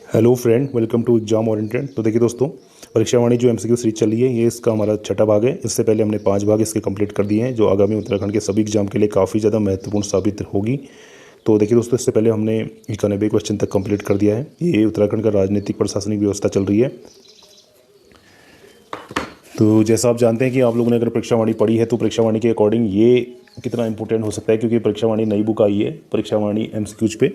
Hello friend, welcome to exam oriented. तो देखिए दोस्तों, परीक्षा वाणी जो एमसीक्यू सीरीज चल रही है, ये इसका हमारा छठा भाग है। इससे पहले हमने 5 भाग इसके कंप्लीट कर दिए हैं, जो आगामी उत्तराखंड के सभी एग्जाम के लिए काफ़ी ज़्यादा महत्वपूर्ण साबित होगी। तो देखिए दोस्तों, इससे पहले हमने 91 क्वेश्चन तक कंप्लीट कर दिया है। ये उत्तराखंड का राजनीतिक प्रशासनिक व्यवस्था चल रही है। तो जैसा आप जानते हैं कि आप लोगों ने अगर परीक्षा वाणी पढ़ी है, तो परीक्षा वाणी के अकॉर्डिंग ये कितना इंपॉर्टेंट हो सकता है, क्योंकि परीक्षा वाणी नई बुक आई है परीक्षा वाणी एमसीक्यूज पे।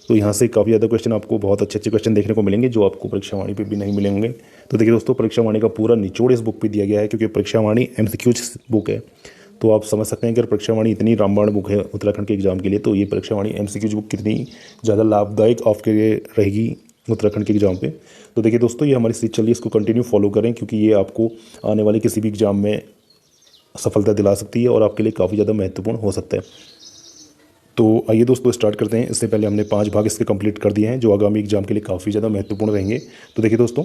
तो यहाँ से काफ़ी ज़्यादा क्वेश्चन आपको, बहुत अच्छे अच्छे क्वेश्चन देखने को मिलेंगे, जो आपको परीक्षा वाणी पे भी नहीं मिलेंगे। तो देखिए दोस्तों, परीक्षा वाणी का पूरा निचोड़ इस बुक पे दिया गया है, क्योंकि परीक्षा वाणी एमसीक्यूज बुक है। तो आप समझ सकते हैं कि अगर परीक्षा वाणी इतनी रामबाण बुक है उत्तराखंड के एग्जाम के लिए, तो ये परीक्षा वाणी एमसीक्यूज बुक कितनी ज़्यादा लाभदायक आपके लिए रहेगी उत्तराखंड के एग्जाम पे। तो देखिए दोस्तों, ये हमारी सीरीज चलिए, इसको कंटिन्यू फॉलो करें, क्योंकि ये आपको आने वाले किसी भी एग्जाम में सफलता दिला सकती है और आपके लिए काफ़ी ज़्यादा महत्वपूर्ण हो सकता है। तो आइए दोस्तों, स्टार्ट करते हैं। इससे पहले हमने 5 भाग इसके कंप्लीट कर दिए हैं, जो आगामी एग्जाम के लिए काफ़ी ज़्यादा महत्वपूर्ण रहेंगे। तो देखिए दोस्तों,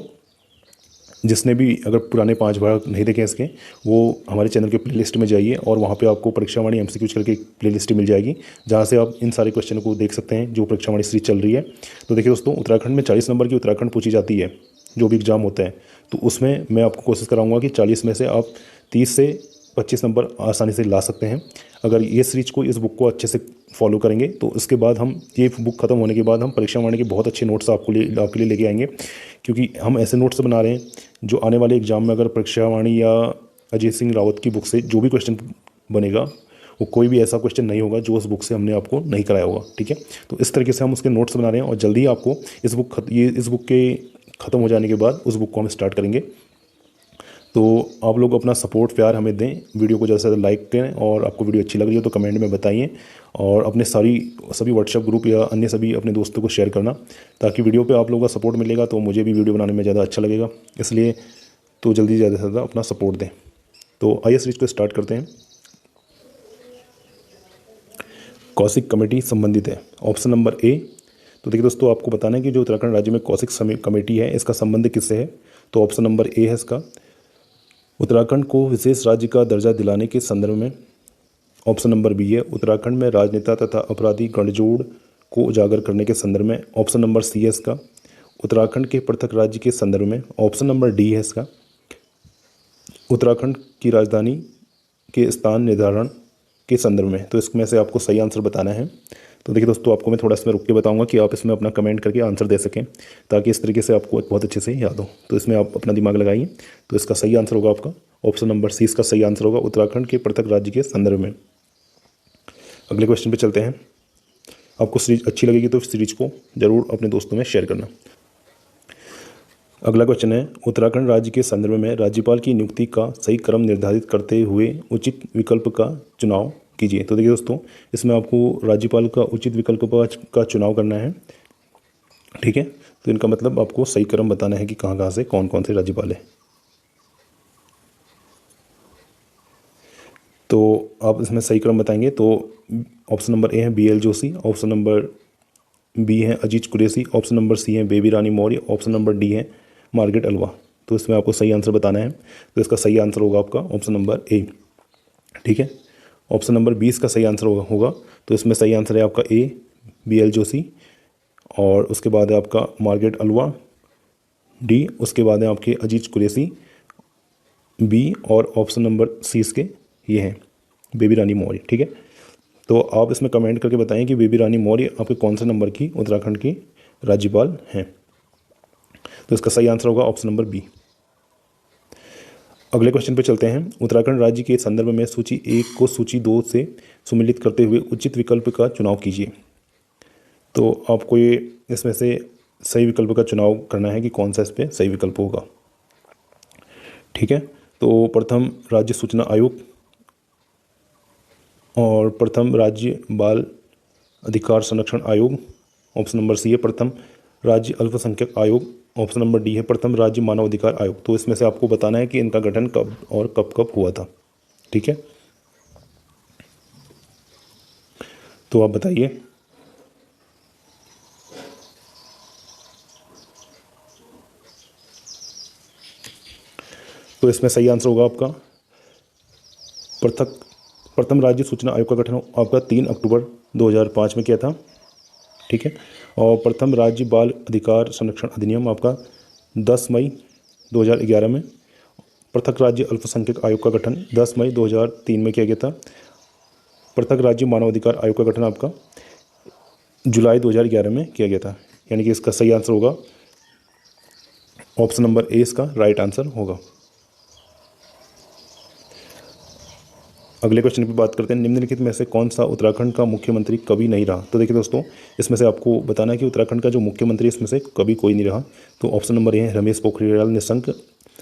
जिसने भी अगर पुराने 5 भाग नहीं देखे इसके, वो हमारे चैनल के प्लेलिस्ट में जाइए और वहाँ पे आपको परीक्षा वाणी एमसीक्यूज करके प्लेलिस्ट मिल जाएगी, जहाँ से आप इन सारे क्वेश्चन को देख सकते हैं जो परीक्षा वाणी सीरीज चल रही है। तो देखिए दोस्तों, उत्तराखंड में 40 नंबर की उत्तराखंड पूछी जाती है, जो भी एग्जाम होता है। तो उसमें मैं आपको कोशिश कराऊंगा कि 40 में से आप 30 से 25 नंबर आसानी से ला सकते हैं, अगर ये सीरीज को, इस बुक को अच्छे से फॉलो करेंगे। तो इसके बाद हम, ये बुक खत्म होने के बाद हम परीक्षा वाणी के बहुत अच्छे नोट्स आपके लिए लेके आएंगे, क्योंकि हम ऐसे नोट्स बना रहे हैं जो आने वाले एग्जाम में अगर परीक्षा वाणी या अजीत सिंह रावत की बुक से जो भी क्वेश्चन बनेगा, वो कोई भी ऐसा क्वेश्चन नहीं होगा जो उस बुक से हमने आपको नहीं कराया होगा। ठीक है, तो इस तरीके से हम उसके नोट्स बना रहे हैं, और जल्दी ही आपको इस बुक के ख़त्म हो जाने के बाद उस बुक को हम स्टार्ट करेंगे। तो आप लोग अपना सपोर्ट प्यार हमें दें, वीडियो को ज़्यादा से ज़्यादा लाइक करें, और आपको वीडियो अच्छी लग रही हो तो कमेंट में बताइए, और अपने सभी व्हाट्सएप ग्रुप या अन्य सभी अपने दोस्तों को शेयर करना, ताकि वीडियो पे आप लोगों का सपोर्ट मिलेगा तो मुझे भी वीडियो बनाने में ज़्यादा अच्छा लगेगा। इसलिए तो जल्दी ज़्यादा से ज़्यादा अपना सपोर्ट दें। तो आइए सीरीज को स्टार्ट करते हैं। कौशिक कमेटी संबंधित है, ऑप्शन नंबर ए। तो देखिए दोस्तों, आपको बताना है कि जो उत्तराखंड राज्य में कौशिक कमेटी है, इसका संबंध किससे है। तो ऑप्शन नंबर ए है इसका, उत्तराखंड को विशेष राज्य का दर्जा दिलाने के संदर्भ में। ऑप्शन नंबर बी है, उत्तराखंड में राजनेता तथा अपराधी गठजोड़ को उजागर करने के संदर्भ में। ऑप्शन नंबर सी है इसका, उत्तराखंड के पृथक राज्य के संदर्भ में। ऑप्शन नंबर डी है इसका, उत्तराखंड की राजधानी के स्थान निर्धारण के संदर्भ में। तो इसमें से आपको सही आंसर बताना है। तो देखिए दोस्तों, आपको मैं थोड़ा इसमें रुक के बताऊंगा कि आप इसमें अपना कमेंट करके आंसर दे सकें, ताकि इस तरीके से आपको बहुत अच्छे से याद हो। तो इसमें आप अपना दिमाग लगाइए। तो इसका सही आंसर होगा आपका ऑप्शन नंबर सी, इसका सही आंसर होगा उत्तराखंड के पृथक राज्य के संदर्भ में। अगले क्वेश्चन पे चलते हैं। आपको सीरीज अच्छी लगेगी तो सीरीज को जरूर अपने दोस्तों में शेयर करना। अगला क्वेश्चन है, उत्तराखंड राज्य के संदर्भ में राज्यपाल की नियुक्ति का सही क्रम निर्धारित करते हुए उचित विकल्प का चुनाव कीजिए। तो देखिए दोस्तों, इसमें आपको राज्यपाल का उचित विकल्प का चुनाव करना है। ठीक है, तो इनका मतलब आपको सही क्रम बताना है कि कहाँ कहाँ से कौन कौन से राज्यपाल है। तो आप इसमें सही क्रम बताएंगे। तो ऑप्शन नंबर ए है BL Joshi, option number B है Aziz Qureshi, option number C है Baby Rani Maurya, option number D है मार्गरेट अलवा। तो इसमें आपको सही आंसर बताना है। तो इसका सही आंसर होगा आपका ऑप्शन नंबर ए। ठीक है, ऑप्शन नंबर 20 का सही आंसर होगा। तो इसमें सही आंसर है आपका ए, BL जोशी, और उसके बाद है आपका मार्गरेट अलवा, डी, उसके बाद है आपके अजीज कुरैशी, बी, और ऑप्शन नंबर सी इसके ये हैं बेबी रानी मौर्य। ठीक है, तो आप इसमें कमेंट करके बताएं कि बेबी रानी मौर्य आपके कौन से नंबर की उत्तराखंड की राज्यपाल हैं। तो इसका सही आंसर होगा ऑप्शन नंबर बी। अगले क्वेश्चन पे चलते हैं। उत्तराखंड राज्य के संदर्भ में सूची 1 को सूची 2 से सुमेलित करते हुए उचित विकल्प का चुनाव कीजिए। तो आपको ये इसमें से सही विकल्प का चुनाव करना है कि कौन सा इस पर सही विकल्प होगा। ठीक है, तो प्रथम राज्य सूचना आयोग, और प्रथम राज्य बाल अधिकार संरक्षण आयोग, ऑप्शन नंबर सी है प्रथम राज्य अल्पसंख्यक आयोग, ऑप्शन नंबर डी है प्रथम राज्य मानव अधिकार आयोग। तो इसमें से आपको बताना है कि इनका गठन कब और कब कब हुआ था। ठीक है, तो आप बताइए। तो इसमें सही आंसर होगा आपका प्रथम राज्य सूचना आयोग का गठन आपका 3 अक्टूबर 2005 में किया था। ठीक है, और प्रथम राज्य बाल अधिकार संरक्षण अधिनियम आपका 10 मई 2011 में। पृथक राज्य अल्पसंख्यक आयोग का गठन 10 मई 2003 में किया गया था। पृथक राज्य मानवाधिकार आयोग का गठन आपका जुलाई 2011 में किया गया था। यानी कि इसका सही आंसर होगा ऑप्शन नंबर ए, इसका राइट आंसर होगा। अगले क्वेश्चन की बात करते हैं, निम्नलिखित में से कौन सा उत्तराखंड का मुख्यमंत्री कभी नहीं रहा। तो देखिए दोस्तों, इसमें से आपको बताना है कि उत्तराखंड का जो मुख्यमंत्री इसमें से कभी कोई नहीं रहा। तो ऑप्शन नंबर ए है Ramesh Pokhriyal Nishank,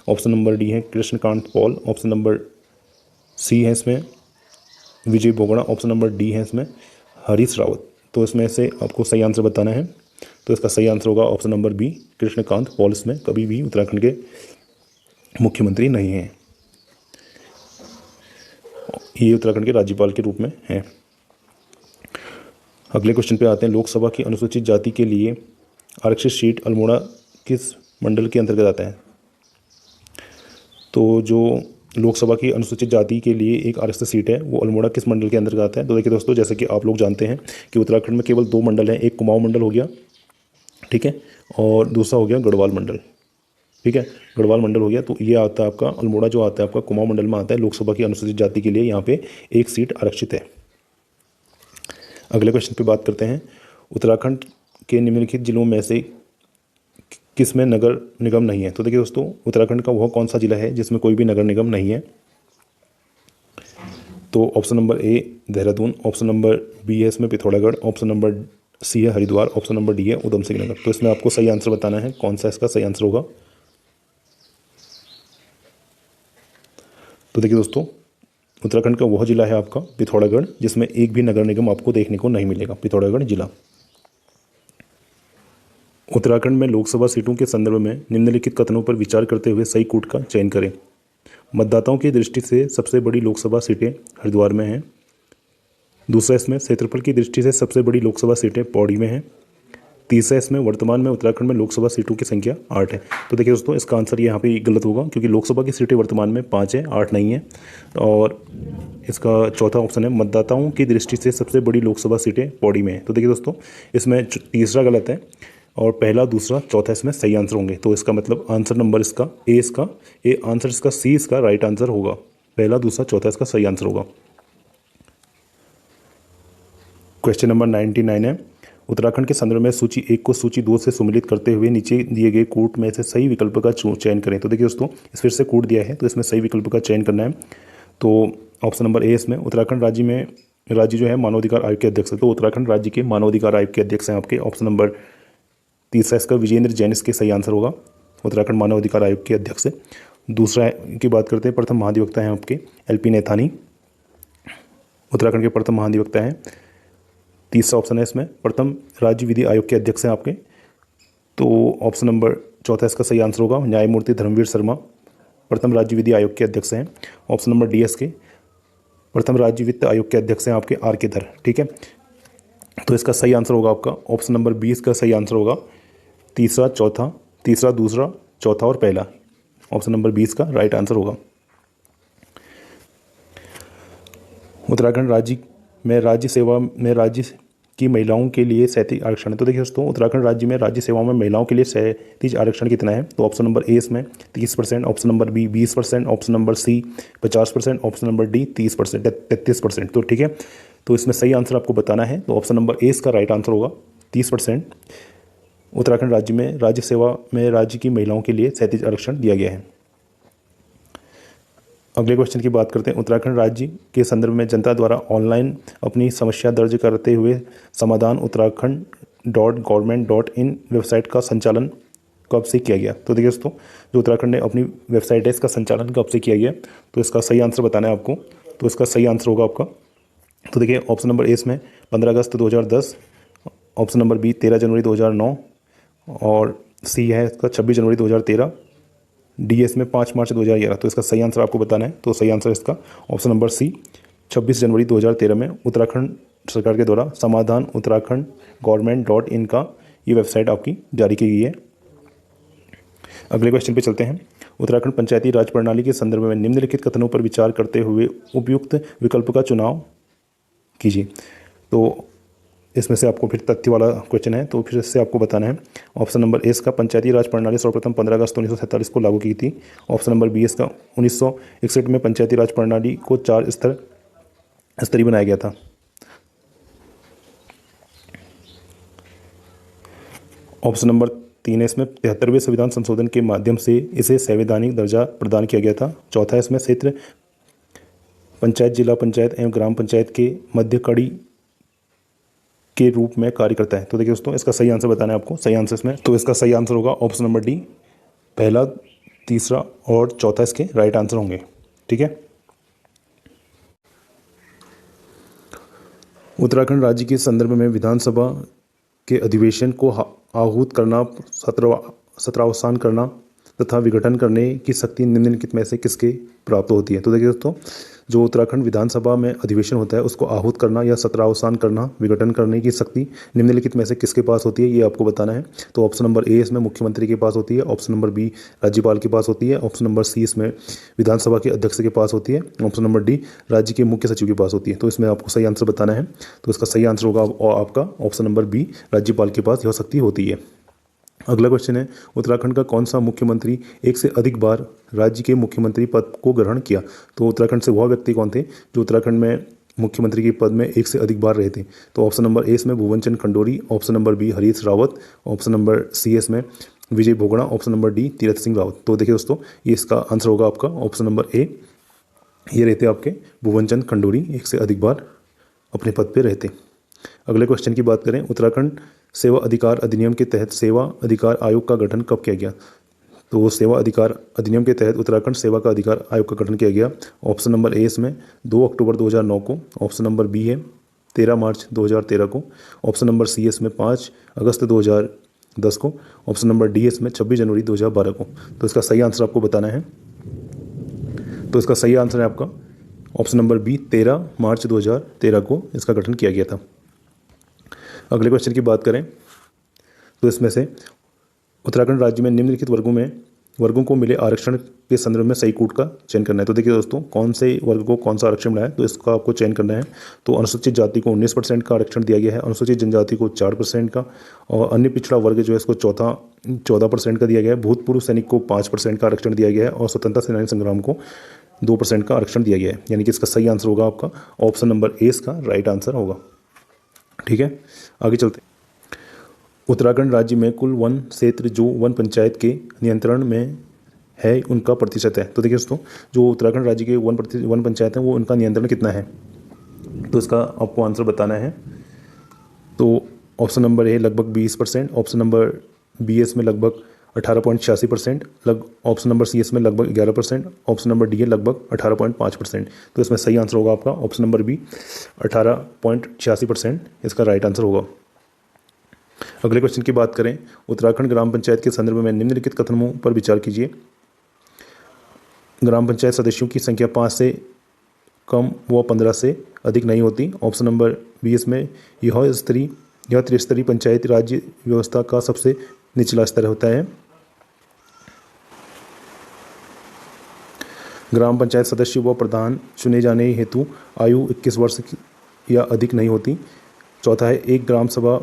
option number D है Krishnakant Paul, option number C है इसमें Vijay Bogra, option number D है इसमें हरीश रावत। तो इसमें से आपको सही आंसर बताना है। तो इसका सही आंसर होगा option number B, Krishnakant Paul इसमें कभी भी उत्तराखंड के मुख्यमंत्री नहीं हैं। ये उत्तराखंड के राज्यपाल के रूप में हैं। अगले क्वेश्चन पे आते हैं, लोकसभा की अनुसूचित जाति के लिए आरक्षित सीट अल्मोड़ा किस मंडल के अंतर्गत आता है। तो जो लोकसभा की अनुसूचित जाति के लिए एक आरक्षित सीट है वो अल्मोड़ा किस मंडल के अंतर्गत आता है। तो देखिए दोस्तों, जैसे कि आप लोग जानते हैं कि उत्तराखंड में केवल 2 मंडल हैं, एक कुमाऊं मंडल हो गया, ठीक है, और दूसरा हो गया गढ़वाल मंडल, ठीक है, गढ़वाल मंडल हो गया। तो ये आता है आपका अल्मोड़ा, जो आता है आपका कुमाऊं मंडल में आता है। लोकसभा की अनुसूचित जाति के लिए यहाँ पे एक सीट आरक्षित है। अगले क्वेश्चन पे बात करते हैं, उत्तराखंड के निम्नलिखित जिलों में से किस में नगर निगम नहीं है। तो देखिए दोस्तों, उत्तराखंड का वह कौन सा जिला है जिसमें कोई भी नगर निगम नहीं है। तो option number A Dehradun, option number B है इसमें पिथौरागढ़, ऑप्शन नंबर सी है हरिद्वार, ऑप्शन नंबर डी है उधम सिंह नगर। तो इसमें आपको सही आंसर बताना है, कौन सा इसका सही आंसर होगा। तो देखिए दोस्तों, उत्तराखंड का वह जिला है आपका पिथौरागढ़, जिसमें एक भी नगर निगम आपको देखने को नहीं मिलेगा, पिथौरागढ़ जिला। उत्तराखंड में लोकसभा सीटों के संदर्भ में निम्नलिखित कथनों पर विचार करते हुए सही कूट का चयन करें। मतदाताओं की दृष्टि से सबसे बड़ी लोकसभा सीटें हरिद्वार में हैं। दूसरा, इसमें क्षेत्रफल की दृष्टि से सबसे बड़ी लोकसभा सीटें पौड़ी में हैं। तीसरा, इसमें वर्तमान में उत्तराखंड में लोकसभा सीटों की संख्या 8 है। तो देखिए दोस्तों, इसका आंसर यहाँ पे गलत होगा, क्योंकि लोकसभा की सीटें वर्तमान में 5 है, 8 नहीं है। और इसका चौथा ऑप्शन है, मतदाताओं की दृष्टि से सबसे बड़ी लोकसभा सीटें पौड़ी में है। तो देखिए दोस्तों, इसमें तीसरा गलत है और पहला, दूसरा, चौथा इसमें सही आंसर होंगे। तो इसका मतलब आंसर नंबर इसका ए आंसर इसका सी इसका राइट आंसर होगा। पहला, दूसरा, चौथा इसका सही आंसर होगा। क्वेश्चन नंबर 99 है, उत्तराखंड के संदर्भ में सूची 1 को सूची 2 से सम्मिलित करते हुए नीचे दिए गए कूट में से सही विकल्प का चयन करें। तो देखिए दोस्तों, इस फिर से कूट दिया है, तो इसमें सही विकल्प का चयन करना है। तो ऑप्शन नंबर ए, इसमें उत्तराखंड राज्य जो है मानवाधिकार आयोग के अध्यक्ष है। तो उत्तराखंड राज्य के मानवाधिकार आयोग के अध्यक्ष हैं आपके। ऑप्शन नंबर तीसरा, इसका विजेंद्र जैन इसके सही आंसर होगा, उत्तराखंड मानवाधिकार आयोग के अध्यक्ष। दूसरा की बात करते हैं, प्रथम महाधिवक्ता हैं आपके LP नैथानी, उत्तराखंड के प्रथम महाधिवक्ता हैं। तीसरा ऑप्शन है इसमें प्रथम राज्य विधि आयोग के अध्यक्ष हैं आपके। तो ऑप्शन नंबर चौथा इसका सही आंसर होगा, न्यायमूर्ति धर्मवीर शर्मा प्रथम राज्य विधि आयोग के अध्यक्ष हैं। ऑप्शन नंबर डी इसके प्रथम राज्य वित्त आयोग के अध्यक्ष हैं आपके RK धर, ठीक है। तो इसका सही आंसर होगा आपका ऑप्शन नंबर 20 का सही आंसर होगा, तीसरा, दूसरा, चौथा और पहला। ऑप्शन नंबर 20 का राइट आंसर होगा। उत्तराखंड राज्य में राज्य सेवा में राज्य की महिलाओं के लिए 37 आरक्षण है। तो देखिए दोस्तों, उत्तराखंड राज्य में राज्य सेवा में महिलाओं के लिए 37 आरक्षण कितना है। तो ऑप्शन नंबर ए इसमें 30%, option number B 20%, option number C 50%, option number D 30%, 33%। तो ठीक है, तो इसमें सही आंसर आपको बताना है। तो ऑप्शन नंबर ए इसका राइट आंसर होगा, 30%। उत्तराखंड राज्य में राज्य सेवा में राज्य की महिलाओं के लिए 37 आरक्षण दिया गया है। अगले क्वेश्चन की बात करते हैं, उत्तराखंड राज्य के संदर्भ में जनता द्वारा ऑनलाइन अपनी समस्या दर्ज करते हुए समाधान uttarakhand.government.in वेबसाइट का संचालन कब से किया गया। तो देखिए दोस्तों, जो उत्तराखंड ने अपनी वेबसाइट है इसका संचालन कब से किया गया, तो इसका सही आंसर बताना है आपको। तो इसका सही आंसर होगा आपका, तो देखिए ऑप्शन नंबर ए इसमें 15 अगस्त 2010, ऑप्शन नंबर बी 13 जनवरी 2009 और सी है इसका 26 जनवरी 2013, डी एस में 5 मार्च 2011। तो इसका सही आंसर आपको बताना है। तो सही आंसर इसका ऑप्शन नंबर सी 26 जनवरी 2013 में उत्तराखंड सरकार के द्वारा समाधान uttarakhand.government.in का ये वेबसाइट आपकी जारी की गई है। अगले क्वेश्चन पे चलते हैं, उत्तराखंड पंचायती राज प्रणाली के संदर्भ में निम्नलिखित कथनों पर विचार करते हुए उपयुक्त विकल्प का चुनाव कीजिए। तो इसमें से आपको फिर तथ्य वाला क्वेश्चन है, तो फिर से आपको बताना है। ऑप्शन नंबर ए इसका पंचायती राज प्रणाली सर्वप्रथम 15 अगस्त 1947 को लागू की थी। ऑप्शन नंबर बी इसका 1961 में पंचायती राज प्रणाली को 4 स्तरीय बनाया गया था। ऑप्शन नंबर 3 है इसमें 73वें संविधान संशोधन के माध्यम से इसे संवैधानिक दर्जा प्रदान किया गया था। चौथा है इसमें क्षेत्र पंचायत जिला पंचायत एवं ग्राम पंचायत के मध्य कड़ी के रूप में कार्य करता है। तो देखिए दोस्तों, इसका सही आंसर बताना है आपको। सही आंसर इसमें, तो इसका सही आंसर होगा ऑप्शन नंबर डी, पहला, तीसरा और चौथा इसके राइट आंसर होंगे। ठीक है। उत्तराखंड राज्य के संदर्भ में विधानसभा के अधिवेशन को आहूत करना, सत्रावसान करना तथा विघटन करने की शक्ति निम्नलिखित में से किसके प्राप्त होती है। तो देखिए दोस्तों, जो उत्तराखंड विधानसभा में अधिवेशन होता है उसको आहूत करना या सत्रावसान करना, विघटन करने की शक्ति निम्नलिखित में से किसके पास होती है, ये आपको बताना है। तो ऑप्शन नंबर ए इसमें मुख्यमंत्री के पास होती है। ऑप्शन नंबर बी राज्यपाल के पास होती है। ऑप्शन नंबर सी इसमें विधानसभा के अध्यक्ष के पास होती है। ऑप्शन नंबर डी राज्य के मुख्य सचिव के पास होती है। तो इसमें आपको सही आंसर बताना है। तो इसका सही आंसर होगा आपका ऑप्शन नंबर बी, राज्यपाल के पास यह शक्ति होती है। अगला क्वेश्चन है, उत्तराखंड का कौन सा मुख्यमंत्री एक से अधिक बार राज्य के मुख्यमंत्री पद को ग्रहण किया। तो उत्तराखंड से वह व्यक्ति कौन थे जो उत्तराखंड में मुख्यमंत्री के पद में एक से अधिक बार रहे थे। तो ऑप्शन नंबर ए इसमें Bhuwan Chand Khanduri. Option number B Harish Rawat. Option number C इसमें Vijay Bogra. Option number D Tirath Singh Rawat. तो देखिए दोस्तों, ये इसका आंसर होगा आपका ऑप्शन नंबर ए, ये रहते आपके भुवन चंद खंडूरी, एक से अधिक बार अपने पद पर रहते। अगले क्वेश्चन की बात करें, उत्तराखंड सेवा अधिकार अधिनियम के तहत सेवा अधिकार आयोग का गठन कब किया गया। तो सेवा अधिकार अधिनियम के तहत उत्तराखंड सेवा का अधिकार आयोग का गठन किया गया। ऑप्शन नंबर ए इसमें 2 अक्टूबर 2009 को। ऑप्शन नंबर बी है 13 मार्च 2013 को। ऑप्शन नंबर सी इसमें 5 अगस्त 2010 को। ऑप्शन नंबर डी इसमें 26 जनवरी 2012 को। तो इसका सही आंसर आपको बताना है। तो इसका सही आंसर है आपका ऑप्शन नंबर बी, 13 मार्च 2013 को इसका गठन किया गया था। अगले क्वेश्चन की बात करें तो इसमें से उत्तराखंड राज्य में निम्नलिखित वर्गों को मिले आरक्षण के संदर्भ में सही कूट का चयन करना है। तो देखिए दोस्तों, कौन से वर्ग को कौन सा आरक्षण मिला है, तो इसका आपको चयन करना है। तो अनुसूचित जाति को 19% का आरक्षण दिया गया है, अनुसूचित जनजाति को 4% का, और अन्य पिछड़ा वर्ग जो है इसको 14% का दिया गया है। भूतपूर्व सैनिक को 5% का आरक्षण दिया गया है और स्वतंत्रता सेनानी संग्राम को 2% का आरक्षण दिया गया है। यानी कि इसका सही आंसर होगा आपका ऑप्शन नंबर ए इसका राइट आंसर होगा। ठीक है, आगे चलते। उत्तराखंड राज्य में कुल वन क्षेत्र जो वन पंचायत के नियंत्रण में है उनका प्रतिशत है। तो देखिए दोस्तों, जो उत्तराखंड राज्य के वन पंचायत हैं वो उनका नियंत्रण कितना है, तो इसका आपको आंसर बताना है। तो ऑप्शन नंबर ए लगभग 20%, ऑप्शन नंबर बी इसमें लगभग 18.86%, ऑप्शन नंबर सी इसमें लगभग 11%, ऑप्शन नंबर डी है लगभग 18.5%। तो इसमें सही आंसर होगा आपका ऑप्शन नंबर बी, 18.86% इसका राइट आंसर होगा। अगले क्वेश्चन की बात करें, उत्तराखंड ग्राम पंचायत के संदर्भ में निम्नलिखित कथनों पर विचार कीजिए। ग्राम पंचायत सदस्यों की संख्या 5 से कम व 15 से अधिक नहीं होती। ऑप्शन नंबर बी इसमें यह त्रिस्तरीय पंचायती राज्य व्यवस्था का सबसे निचला स्तर होता है। ग्राम पंचायत सदस्य व प्रधान चुने जाने हेतु आयु 21 वर्ष या अधिक नहीं होती। चौथा है, एक ग्राम सभा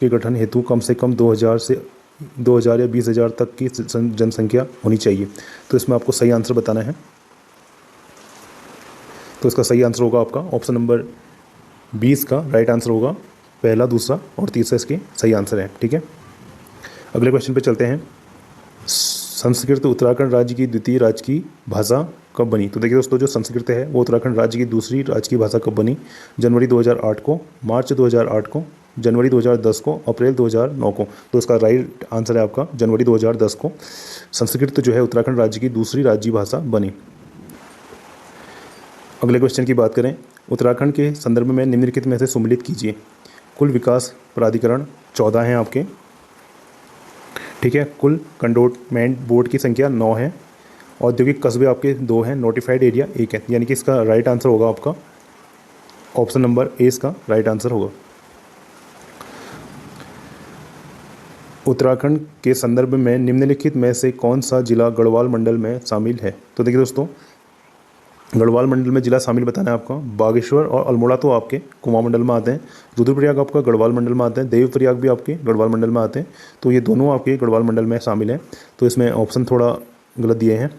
के गठन हेतु कम से कम 2000 या 20,000 तक की जनसंख्या होनी चाहिए। तो इसमें आपको सही आंसर बताना है। तो इसका सही आंसर होगा आपका ऑप्शन नंबर 20 का राइट आंसर होगा। पहला, दूसरा और तीसरा इसके सही आंसर है। ठीक है, अगले क्वेश्चन पे चलते हैं। संस्कृत उत्तराखंड राज्य की द्वितीय राजकीय भाषा कब बनी। तो देखिए दोस्तों, जो संस्कृत है वो उत्तराखंड राज्य की दूसरी राजकीय भाषा कब बनी। जनवरी 2008 को, मार्च 2008 को, जनवरी 2010 को, अप्रैल 2009 को। तो इसका राइट आंसर है आपका जनवरी 2010 को संस्कृत जो है उत्तराखंड राज्य की दूसरी राज्य भाषा बनी। अगले क्वेश्चन की बात करें, उत्तराखंड के संदर्भ में निम्नलिखित में से सम्मिलित कीजिए। कुल विकास प्राधिकरण 14 हैं आपके। ठीक है, कुल कंटोनमेंट बोर्ड की संख्या 9 है। औद्योगिक कस्बे आपके 2 हैं, नोटिफाइड एरिया 1 है। यानी कि इसका राइट आंसर होगा आपका ऑप्शन नंबर ए इसका राइट आंसर होगा। उत्तराखंड के संदर्भ में निम्नलिखित में से कौन सा जिला गढ़वाल मंडल में शामिल है। तो देखिए दोस्तों, गढ़वाल मंडल में जिला शामिल बताना है आपका। बागेश्वर और अल्मोड़ा तो आपके कुमाऊं मंडल में आते हैं। रुद्रप्रयाग आपका गढ़वाल मंडल में आते हैं। देवप्रयाग भी आपके गढ़वाल मंडल में आते हैं। तो ये दोनों आपके गढ़वाल मंडल में शामिल हैं। तो इसमें ऑप्शन थोड़ा गलत दिए हैं।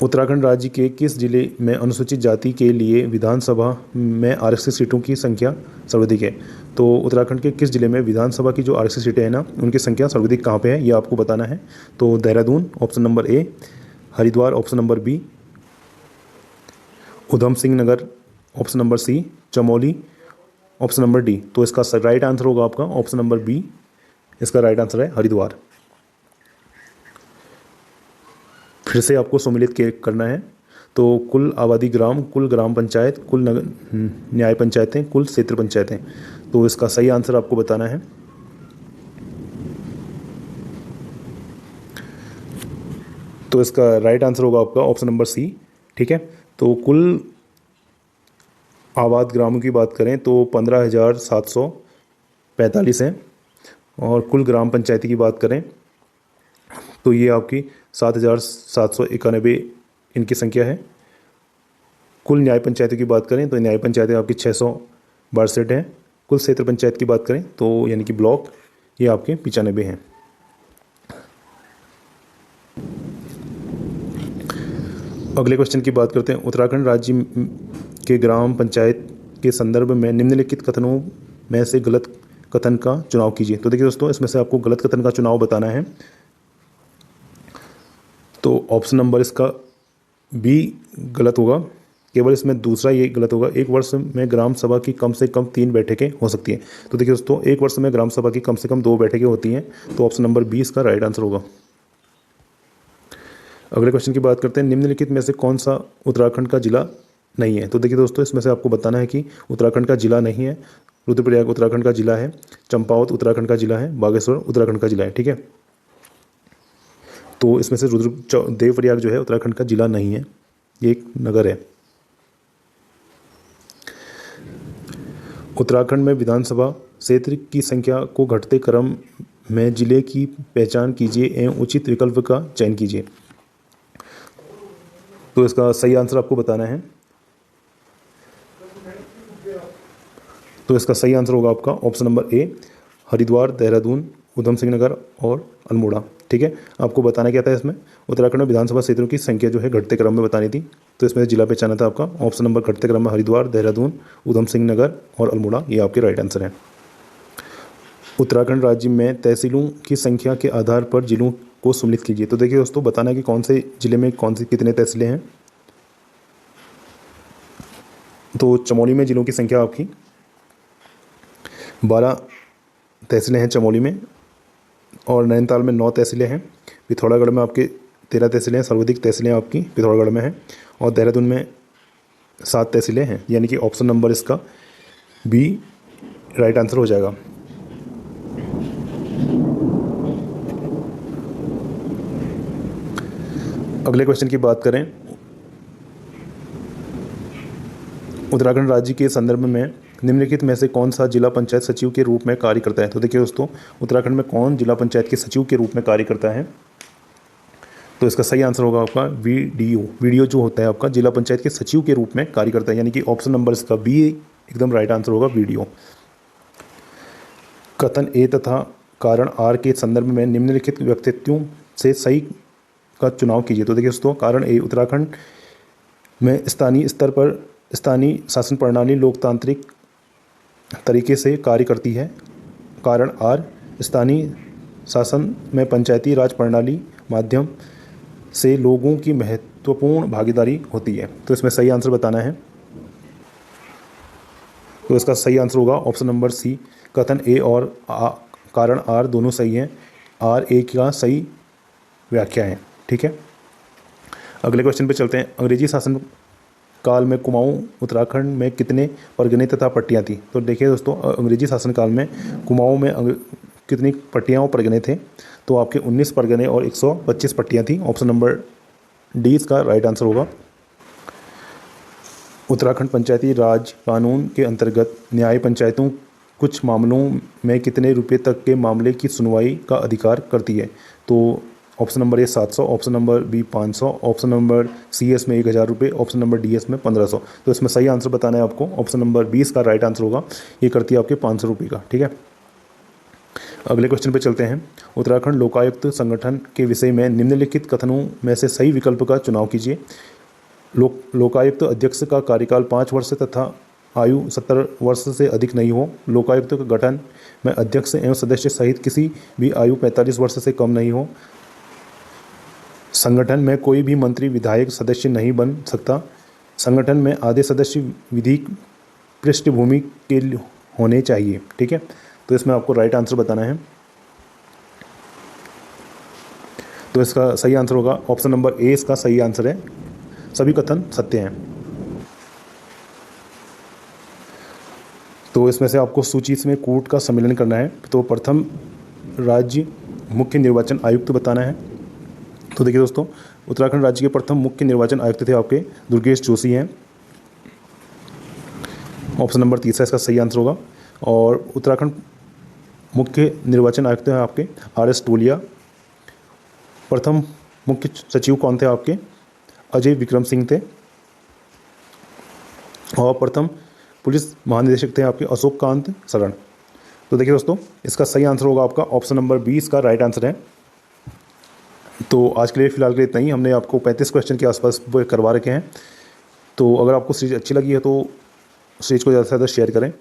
उत्तराखंड राज्य के किस जिले में अनुसूचित जाति के लिए विधानसभा में आरक्षित सीटों की संख्या सर्वाधिक है? तो उत्तराखंड के किस जिले में विधानसभा की जो आरक्षित सीटें हैं ना, उनकी संख्या सर्वाधिक कहाँ पे है, ये आपको बताना है। तो Dehradun option number A, Haridwar option number B, Udham Singh Nagar option number C, Chamoli option number D. तो इसका राइट आंसर होगा आपका ऑप्शन नंबर बी, इसका राइट आंसर है हरिद्वार। फिर से आपको सम्मिलित करना है। तो कुल आबादी ग्राम, कुल ग्राम पंचायत, कुल न्याय पंचायतें, कुल क्षेत्र पंचायतें। तो इसका सही आंसर आपको बताना है। तो इसका राइट आंसर होगा आपका ऑप्शन नंबर सी। ठीक है। तो कुल आबाद ग्रामों की बात करें तो 15,745 हैं। और कुल ग्राम पंचायती की बात करें तो ये आपकी 7,791 इनकी संख्या है। कुल न्याय पंचायतों की बात करें तो न्याय पंचायतें आपकी 662 हैं। कुल क्षेत्र पंचायत की बात करें तो यानी कि ब्लॉक, ये आपके 95 हैं। अगले क्वेश्चन की बात करते हैं। उत्तराखंड राज्य के ग्राम पंचायत के संदर्भ में निम्नलिखित कथनों में से गलत कथन का चुनाव कीजिए। तो देखिए दोस्तों, इसमें से आपको गलत कथन का चुनाव बताना है। तो ऑप्शन नंबर इसका बी गलत होगा। केवल इसमें दूसरा ये गलत होगा। एक वर्ष में ग्राम सभा की कम से कम 3 बैठकें हो सकती हैं। तो देखिए दोस्तों, एक वर्ष में ग्राम सभा की कम से कम 2 बैठकें होती हैं। तो ऑप्शन नंबर बी इसका राइट आंसर होगा। अगले क्वेश्चन की बात करते हैं। निम्नलिखित में से कौन सा उत्तराखंड का जिला नहीं है? तो देखिए दोस्तों, इसमें से आपको बताना है कि उत्तराखंड का जिला नहीं है। रुद्रप्रयाग उत्तराखंड का जिला है, चंपावत उत्तराखंड का जिला है, बागेश्वर उत्तराखंड का जिला है। ठीक है। तो इसमें से देवप्रयाग जो है उत्तराखंड का जिला नहीं है, ये एक नगर है। उत्तराखंड में विधानसभा क्षेत्र की संख्या को घटते क्रम में जिले की पहचान कीजिए एवं उचित विकल्प का चयन कीजिए। तो इसका सही आंसर आपको बताना है। तो इसका सही आंसर होगा आपका option number A, Haridwar, Dehradun, Udham Singh Nagar और अल्मोड़ा। ठीक है। आपको बताना क्या था इसमें? उत्तराखंड में विधानसभा क्षेत्रों की संख्या जो है घटते क्रम में बतानी थी। तो इसमें जिला पहचाना था आपका ऑप्शन नंबर घटते क्रम में हरिद्वार, देहरादून, उधम सिंह नगर और अल्मोड़ा, ये आपके राइट आंसर हैं। उत्तराखंड राज्य में तहसीलों की संख्या के आधार पर जिलों को सम्मिलित कीजिए। तो देखिए दोस्तों, बताना है कि कौन से जिले में कौन सी कितने तहसीलें हैं। तो चमोली में जिलों की संख्या आपकी 12 तहसीलें हैं चमोली में, और नैनीताल में 9 तहसीलें हैं। पिथौरागढ़ में आपके 13 तहसीलें हैं। सर्वाधिक तहसीलें आपकी पिथौरागढ़ में हैं। और देहरादून में 7 तहसीलें हैं। यानी कि ऑप्शन नंबर इसका बी राइट आंसर हो जाएगा। अगले क्वेश्चन की बात करें। उत्तराखंड राज्य के संदर्भ में निम्नलिखित में से कौन सा जिला पंचायत सचिव के रूप में कार्य करता है? तो देखिए दोस्तों, उत्तराखंड में कौन जिला पंचायत के सचिव के रूप में कार्य करता है? तो इसका सही आंसर होगा आपका वीडीओ। वीडीओ जो होता है आपका जिला पंचायत के सचिव के रूप में कार्य करता है। यानी कि ऑप्शन नंबर इसका बी एकदम राइट आंसर होगा, वीडीओ। कथन ए तथा कारण आर के संदर्भ में निम्नलिखित व्यक्तित्वों से सही का चुनाव कीजिए। तो देखिए दोस्तों, कारण ए, उत्तराखंड में स्थानीय स्तर पर स्थानीय शासन प्रणाली लोकतांत्रिक तरीके से कार्य करती है। कारण आर, स्थानीय शासन में पंचायती राज प्रणाली माध्यम से लोगों की महत्वपूर्ण भागीदारी होती है। तो इसमें सही आंसर बताना है। तो इसका सही आंसर होगा ऑप्शन नंबर सी। कथन ए और कारण आर दोनों सही हैं। आर ए का सही व्याख्या है। ठीक है। अगले क्वेश्चन पे चलते हैं। अंग्रेजी शासन काल में कुमाऊं उत्तराखंड में कितने परगने तथा पट्टियाँ थी? तो देखिए दोस्तों, अंग्रेजी शासन काल में कुमाऊं में कितनी पट्टियाँ और परगने थे? तो आपके 19 परगने और 125 पट्टियाँ थी। ऑप्शन नंबर डी इसका राइट आंसर होगा। उत्तराखंड पंचायती राज कानून के अंतर्गत न्याय पंचायतों कुछ मामलों में कितने रुपए तक के मामले की सुनवाई का अधिकार करती है? तो option number A 700, option number B 500, option number C एस में 1000 रुपये, ऑप्शन नंबर डी एस में 1500। तो इसमें सही आंसर बताना है आपको। ऑप्शन नंबर 20 का राइट आंसर होगा, ये करती है आपके 500 रुपये का। ठीक है, अगले क्वेश्चन पे चलते हैं। उत्तराखंड लोकायुक्त संगठन के विषय में निम्नलिखित कथनों में से सही विकल्प का चुनाव कीजिए। लोकायुक्त अध्यक्ष का कार्यकाल 5 वर्ष तथा आयु 70 वर्ष से अधिक नहीं हो। लोकायुक्त के गठन में अध्यक्ष एवं सदस्य सहित किसी भी आयु 45 वर्ष से कम नहीं हो। संगठन में कोई भी मंत्री विधायक सदस्य नहीं बन सकता। संगठन में आधे सदस्य विधिक पृष्ठभूमि के होने चाहिए। ठीक है, तो इसमें आपको राइट आंसर बताना है। तो इसका सही आंसर होगा ऑप्शन नंबर ए, इसका सही आंसर है। सभी कथन सत्य हैं। तो इसमें से आपको सूची में कूट का सम्मेलन करना है। तो प्रथम राज्य मुख्य निर्वाचन आयुक्त बताना है। तो देखिए दोस्तों, उत्तराखंड राज्य के प्रथम मुख्य निर्वाचन आयुक्त थे आपके दुर्गेश जोशी हैं। ऑप्शन नंबर 3 इसका सही आंसर होगा। और उत्तराखंड मुख्य निर्वाचन आयुक्त हैं आपके RS टोलिया। प्रथम मुख्य सचिव कौन थे आपके? अजय विक्रम सिंह थे। और प्रथम पुलिस महानिदेशक थे आपके अशोक कांत शरण। तो देखिए दोस्तों, इसका सही आंसर होगा आपका ऑप्शन नंबर 20 का राइट आंसर है। तो आज के लिए फिलहाल के लिए इतना ही। हमने आपको 35 क्वेश्चन के आसपास करवा रखे हैं। तो अगर आपको सीरीज अच्छी लगी है तो सीरीज को ज़्यादा से ज़्यादा शेयर करें।